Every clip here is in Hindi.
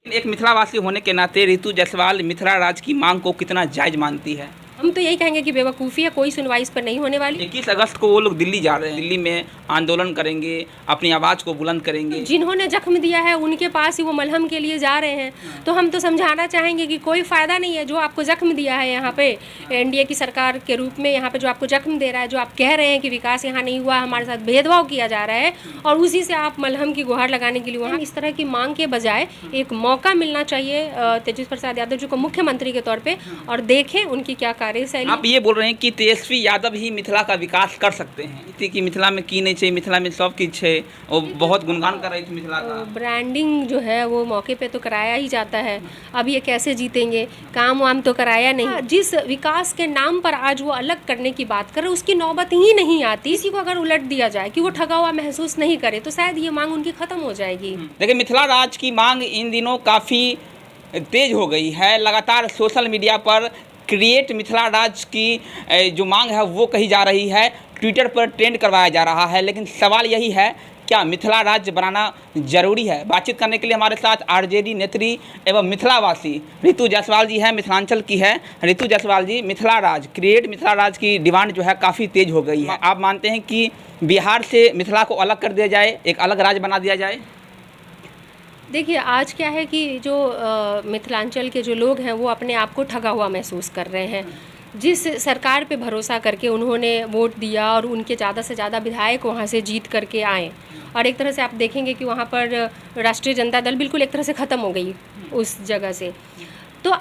एक मिथिलावासी होने के नाते रितु जायसवाल मिथिला राज की मांग को कितना जायज मानती है? हम तो यही कहेंगे कि बेवकूफ़ी है, कोई सुनवाई इस पर नहीं होने वाली। 21 अगस्त को वो लोग दिल्ली जा रहे हैं, दिल्ली में आंदोलन करेंगे, अपनी आवाज़ को बुलंद करेंगे। जिन्होंने जख्म दिया है उनके पास ही वो मलहम के लिए जा रहे हैं। तो हम तो समझाना चाहेंगे कि कोई फ़ायदा नहीं है। जो आपको जख्म दिया है यहाँ पे एनडीए की सरकार के रूप में, यहाँ पे जो आपको जख्म दे रहा है, जो आप कह रहे हैं कि विकास यहाँ नहीं हुआ, हमारे साथ भेदभाव किया जा रहा है, और उसी से आप मलहम की गुहार लगाने के लिए वहाँ इस तरह की मांग के बजाय एक मौका मिलना चाहिए तेजस्वी प्रसाद यादव जी को मुख्यमंत्री के तौर पर, और देखें उनकी क्या कार्यशैली। आप ये बोल रहे हैं कि तेजस्वी यादव ही मिथिला का विकास कर सकते हैं, इसी कि मिथिला में की नहीं चाहिए, मिथिला में सब कुछ है, और बहुत गुणगान कर रही थी मिथिला का। ब्रांडिंग जो है वो मौके पे तो कराया ही जाता है। अब ये कैसे जीतेंगे, काम वाम तो कराया नहीं। जिस विकास के नाम पर आज वो अलग करने की बात कर रहे हैं उसकी नौबत ही नहीं आती। इसी को अगर उलट दिया जाए कि वो ठगा हुआ महसूस नहीं करे तो शायद ये मांग उनकी खत्म हो जाएगी। देखिए, मिथिला राज की मांग इन दिनों काफ़ी तेज हो गई है। लगातार सोशल मीडिया पर क्रिएट मिथिला राज की जो मांग है वो कही जा रही है, ट्विटर पर ट्रेंड करवाया जा रहा है। लेकिन सवाल यही है, क्या मिथिला राज्य बनाना जरूरी है? बातचीत करने के लिए हमारे साथ आरजेडी नेत्री एवं मिथिलावासी रितु जायसवाल जी हैं, मिथिलांचल की है। रितु जायसवाल जी, मिथिला राज, क्रिएट मिथिला राज की डिमांड जो है काफ़ी तेज हो गई है। आप मानते हैं कि बिहार से मिथिला को अलग कर दिया जाए, एक अलग राज्य बना दिया जाए? देखिए, आज क्या है कि जो मिथिलांचल के जो लोग हैं वो अपने आप को ठगा हुआ महसूस कर रहे हैं। जिस सरकार पे भरोसा करके उन्होंने वोट दिया और उनके ज़्यादा से ज़्यादा विधायक वहाँ से जीत करके आए, और एक तरह से आप देखेंगे कि वहाँ पर राष्ट्रीय जनता दल बिल्कुल एक तरह से ख़त्म हो गई उस जगह से। तो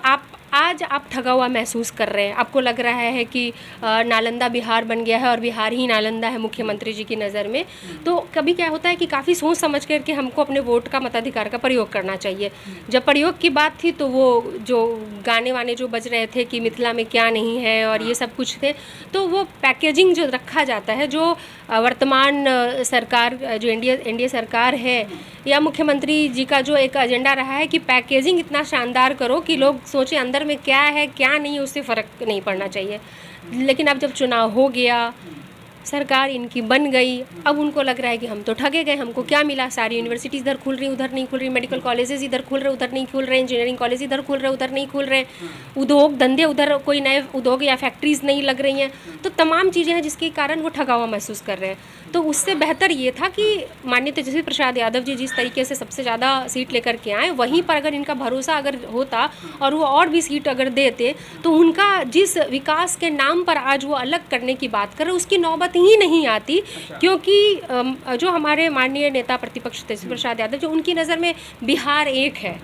आज आप ठगा हुआ महसूस कर रहे हैं। आपको लग रहा है कि नालंदा बिहार बन गया है और बिहार ही नालंदा है मुख्यमंत्री जी की नज़र में। तो कभी क्या होता है कि काफ़ी सोच समझ करके हमको अपने वोट का मताधिकार का प्रयोग करना चाहिए। जब प्रयोग की बात थी तो वो जो गाने वाने जो बज रहे थे कि मिथिला में क्या नहीं है और ये सब कुछ थे, तो वो पैकेजिंग जो रखा जाता है, जो वर्तमान सरकार जो एनडीए सरकार है या मुख्यमंत्री जी का जो एक एजेंडा रहा है कि पैकेजिंग इतना शानदार करो कि लोग सोचें अंदर में क्या है क्या नहीं, उससे फ़र्क नहीं पड़ना चाहिए। लेकिन अब जब चुनाव हो गया, सरकार इनकी बन गई, अब उनको लग रहा है कि हम तो ठगे गए, हमको क्या मिला? सारी यूनिवर्सिटीज़ इधर खुल रही उधर नहीं खुल रही, मेडिकल कॉलेजेस इधर खुल रहे उधर नहीं खुल रहे, इंजीनियरिंग कॉलेज इधर खुल रहे उधर नहीं खुल रहे, उद्योग धंधे उधर कोई नए उद्योग या फैक्ट्रीज़ नहीं लग रही हैं। तो तमाम चीज़ें हैं जिसके कारण वो ठगा हुआ महसूस कर रहे हैं। तो उससे बेहतर ये था कि माननीय तेजस्वी प्रसाद यादव जी जिस तरीके से सबसे ज़्यादा सीट लेकर के आए, वहीं पर अगर इनका भरोसा अगर होता और वो और भी सीट अगर देते तो उनका जिस विकास के नाम पर आज वो अलग करने की बात कर रहे उसकी नौबत ही नहीं आती। क्योंकि जो हमारे माननीय नेता प्रतिपक्ष तेजस्वी प्रसाद यादव जो उनकी नज़र में बिहार एक है।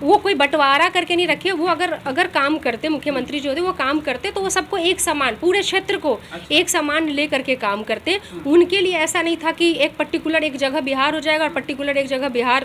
वो कोई बंटवारा करके नहीं रखे। वो अगर काम करते, मुख्यमंत्री जो होते वो काम करते तो वो सबको एक समान, पूरे क्षेत्र को एक समान ले करके काम करते। उनके लिए ऐसा नहीं था कि एक पर्टिकुलर एक जगह बिहार हो जाएगा और पर्टिकुलर एक जगह बिहार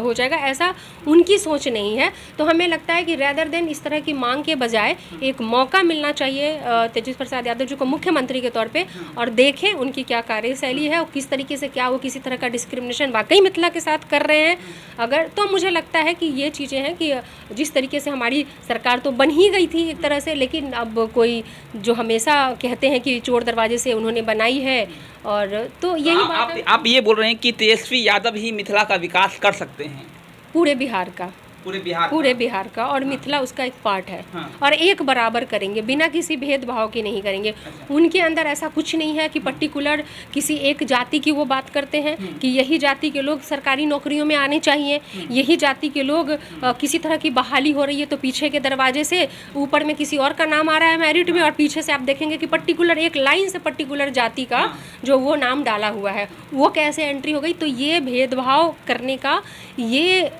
हो जाएगा, ऐसा उनकी सोच नहीं है। तो हमें लगता है कि रेदर देन इस तरह की मांग के बजाय एक मौका मिलना चाहिए तेजस्वी प्रसाद यादव जी को मुख्यमंत्री के तौर पे, और देखें उनकी क्या कार्यशैली है और किस तरीके से क्या वो किसी तरह का डिस्क्रिमिनेशन वाकई मिथिला के साथ कर रहे हैं। अगर तो मुझे लगता है कि ये चीज़ें हैं कि जिस तरीके से हमारी सरकार तो बन ही गई थी एक तरह से, लेकिन अब कोई जो हमेशा कहते हैं कि चोर दरवाजे से उन्होंने बनाई है, और तो यही बात है। आप ये बोल रहे हैं कि तेजस्वी यादव ही मिथिला का विकास कर सकते हैं? पूरे बिहार का, पूरे बिहार का, और मिथिला उसका एक पार्ट है। और एक बराबर करेंगे, बिना किसी भेदभाव के नहीं करेंगे। उनके अंदर ऐसा कुछ नहीं है कि पर्टिकुलर किसी एक जाति की वो बात करते हैं कि यही जाति के लोग सरकारी नौकरियों में आने चाहिए, यही जाति के लोग किसी तरह की बहाली हो रही है तो पीछे के दरवाजे से ऊपर में किसी और का नाम आ रहा है मेरिट में, और पीछे से आप देखेंगे कि पर्टिकुलर एक लाइन से पर्टिकुलर जाति का जो वो नाम डाला हुआ है वो कैसे एंट्री हो गई। तो ये भेदभाव करने का ये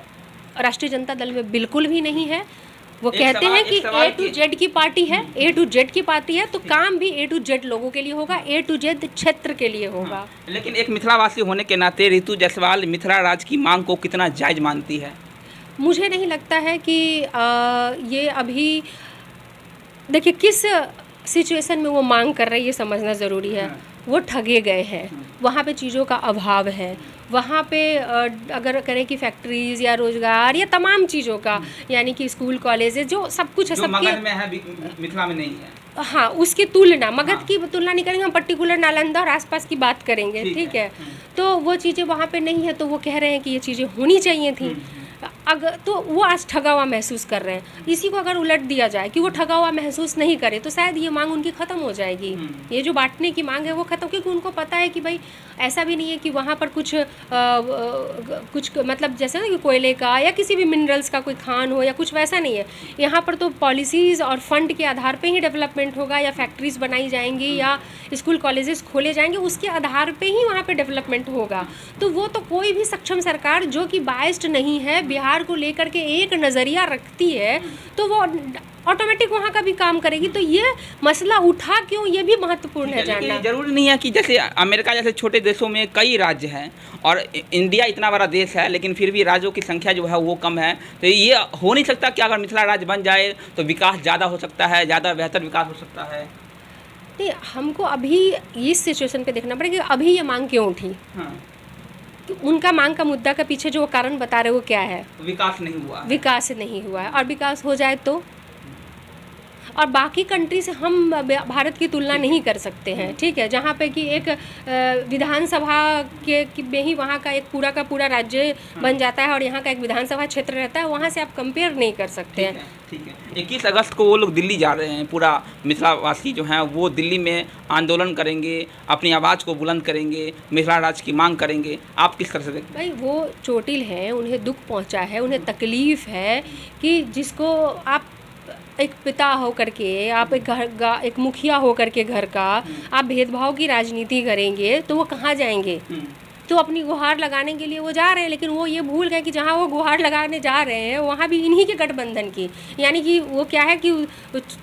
राष्ट्रीय जनता दल में बिल्कुल भी नहीं है। वो कहते हैं कि A to Z की पार्टी है, A to Z की पार्टी है, तो काम भी A to Z लोगों के लिए होगा, A to Z क्षेत्र के लिए होगा। लेकिन एक मिथिलावासी होने के नाते रितु जायसवाल मिथिला राज की मांग को कितना जायज मानती है? मुझे नहीं लगता है कि ये अभी देखिए किस सिचुएशन में वो मांग कर रहे हैं ये समझना ज़रूरी है। वो ठगे गए हैं, वहाँ पे चीज़ों का अभाव है, वहाँ पे अगर करें कि फैक्ट्रीज़ या रोज़गार या तमाम चीज़ों का, यानी कि स्कूल कॉलेजेस जो सब कुछ है, जो सबके मगध में है मिथिला में नहीं है। हाँ, उसकी तुलना मगध की तुलना नहीं करेंगे हम, पर्टिकुलर नालंदा और आसपास की बात करेंगे, ठीक है। तो वो चीज़ें वहाँ पे नहीं है, तो वो कह रहे हैं कि ये चीज़ें होनी चाहिए थी। अगर तो वो आज ठगा हुआ महसूस कर रहे हैं। इसी को अगर उलट दिया जाए कि वो ठगा हुआ महसूस नहीं करे तो शायद ये मांग उनकी ख़त्म हो जाएगी। ये जो बांटने की मांग है वो ख़त्म, क्योंकि उनको पता है कि भाई ऐसा भी नहीं है कि वहाँ पर कुछ मतलब जैसे ना कि कोयले का या किसी भी मिनरल्स का कोई खान हो या कुछ वैसा नहीं है। यहाँ पर तो पॉलिसीज़ और फंड के आधार पे ही डेवलपमेंट होगा, या फैक्ट्रीज़ बनाई जाएंगी या स्कूल कॉलेजेस खोले जाएंगे, उसके आधार पे ही वहाँ पे डेवलपमेंट होगा। तो वो तो कोई भी सक्षम सरकार जो कि बाइस्ड नहीं है, बिहार को लेकर के एक नज़रिया रखती है, तो वो ऑटोमेटिक वहाँ का भी काम करेगी। तो ये मसला उठा क्यों, ये भी महत्वपूर्ण है जानना। जरूरी नहीं है कि जैसे अमेरिका जैसे छोटे देशों में कई राज्य हैं और इंडिया इतना बड़ा देश है, लेकिन फिर भी राज्यों की संख्या जो है वो कम है। तो ये हो नहीं सकता कि अगर मिथिला राज्य बन जाए तो विकास ज़्यादा हो सकता है, ज़्यादा बेहतर विकास हो सकता है। नहीं, हमको अभी इस सिचुएशन पे देखना पड़ेगा कि अभी ये मांग क्यों उठी। हाँ। उनका मांग का मुद्दा का पीछे जो कारण बता रहे वो क्या है? विकास नहीं हुआ है। विकास नहीं हुआ है, और विकास हो जाए तो, और बाकी कंट्री से हम भारत की तुलना नहीं कर सकते हैं, ठीक है, जहाँ पे कि एक विधानसभा के में ही वहाँ का एक पूरा का पूरा राज्य बन जाता है और यहाँ का एक विधानसभा क्षेत्र रहता है, वहाँ से आप कंपेयर नहीं कर सकते हैं। ठीक है। 21 अगस्त को वो लोग दिल्ली जा रहे हैं, पूरा मिथिलावासी जो हैं वो दिल्ली में आंदोलन करेंगे, अपनी आवाज़ को बुलंद करेंगे, मिथिला राज्य की मांग करेंगे। आप किस तरह से देखते हैं? भाई वो चोटिल हैं, उन्हें दुख पहुंचा है, उन्हें तकलीफ़ है कि जिसको आप एक पिता हो करके, आप एक मुखिया हो करके घर का आप भेदभाव की राजनीति करेंगे तो वो कहाँ जाएंगे? तो अपनी गुहार लगाने के लिए वो जा रहे हैं, लेकिन वो ये भूल गए कि जहाँ वो गुहार लगाने जा रहे हैं वहाँ भी इन्हीं के गठबंधन की, यानी कि वो क्या है कि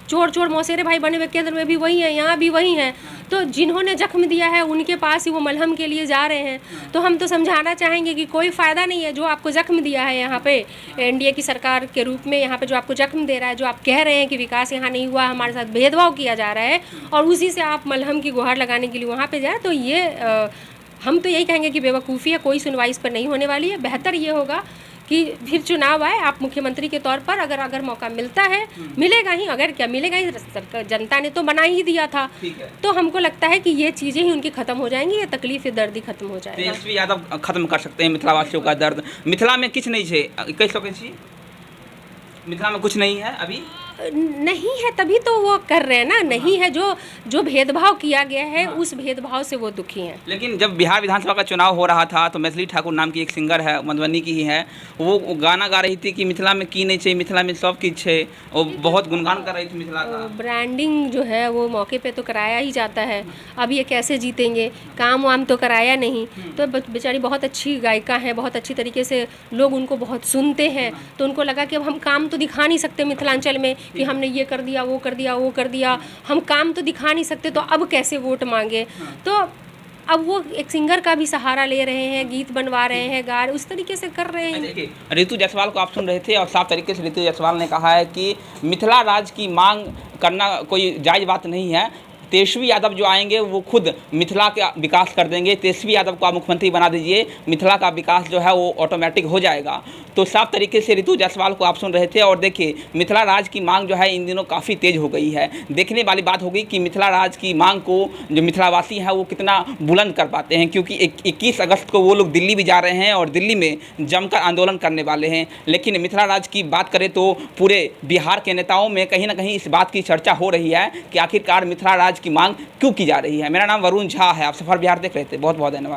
चोर चोर मौसेरे भाई बने हुए केंद्र में भी वही है, यहाँ भी वही है। तो जिन्होंने जख्म दिया है उनके पास ही वो मलहम के लिए जा रहे हैं। तो हम तो समझाना चाहेंगे कि कोई फ़ायदा नहीं है, जो आपको जख्म दिया है यहाँ पे एनडीए की सरकार के रूप में, यहाँ पे जो आपको जख्म दे रहा है, जो आप कह रहे हैं कि विकास यहाँ नहीं हुआ, हमारे साथ भेदभाव किया जा रहा है, और उसी से आप मलहम की गुहार लगाने के लिए वहाँ पर जाए, तो ये हम तो यही कहेंगे कि बेवकूफ़ी है, कोई सुनवाई इस पर नहीं होने वाली है। बेहतर ये होगा कि फिर चुनाव आए, आप मुख्यमंत्री के तौर पर अगर मौका मिलता है, मिलेगा ही, अगर क्या मिलेगा ही, जनता ने तो बना ही दिया था, तो हमको लगता है कि ये चीज़ें ही उनकी ख़त्म हो जाएंगी, ये तकलीफ, ये दर्द ही खत्म हो जाएगा। तेजस्वी यादव खत्म कर सकते हैं मिथिलावासियों का दर्द। मिथिला में कुछ नहीं है, कैसे मिथिला में कुछ नहीं है, अभी नहीं है, तभी तो वो कर रहे हैं ना। नहीं है, जो भेदभाव किया गया है उस भेदभाव से वो दुखी हैं। लेकिन जब बिहार विधानसभा का चुनाव हो रहा था तो मैथिली ठाकुर नाम की एक सिंगर है, मधुबनी की ही है, वो गाना गा रही थी कि मिथिला में की नहीं चाहिए, मिथिला में सब किछ है, वो बहुत गुणगान कर रही थी मिथिला का। ब्रांडिंग जो है वो मौके पे तो कराया ही जाता है। अब ये कैसे जीतेंगे, काम वाम तो कराया नहीं, तो बेचारी बहुत अच्छी गायिका हैं, बहुत अच्छी तरीके से लोग उनको बहुत सुनते हैं, तो उनको लगा कि अब हम काम तो दिखा नहीं सकते मिथिलांचल में कि हमने ये कर दिया, वो कर दिया, वो कर दिया, हम काम तो दिखा नहीं सकते, तो अब कैसे वोट मांगे। तो अब वो एक सिंगर का भी सहारा ले रहे हैं, गीत बनवा रहे हैं, गा रहे, उस तरीके से कर रहे हैं। देखिए, ऋतु जायसवाल को आप सुन रहे थे और साफ तरीके से ऋतु जायसवाल ने कहा है कि मिथिला राज्य की मांग करना कोई जायज़ बात नहीं है। तेजस्वी यादव जो आएंगे वो खुद मिथिला का विकास कर देंगे। तेजस्वी यादव को आप मुख्यमंत्री बना दीजिए, मिथिला का विकास जो है वो ऑटोमेटिक हो जाएगा। तो साफ तरीके से ऋतु जायसवाल को आप सुन रहे थे। और देखिए, मिथिला राज्य की मांग जो है इन दिनों काफ़ी तेज हो गई है। देखने वाली बात होगी कि मिथिला राज्य की मांग को जो मिथिलावासी हैं वो कितना बुलंद कर पाते हैं, क्योंकि 21 अगस्त को वो लोग दिल्ली भी जा रहे हैं और दिल्ली में जमकर आंदोलन करने वाले हैं। लेकिन मिथिला राज्य की बात करें तो पूरे बिहार के नेताओं में कहीं ना कहीं इस बात की चर्चा हो रही है कि आखिरकार मिथिला राज्य की मांग क्यों की जा रही है। मेरा नाम वरुण झा है, आप सफर बिहार देख रहे थे। बहुत बहुत धन्यवाद।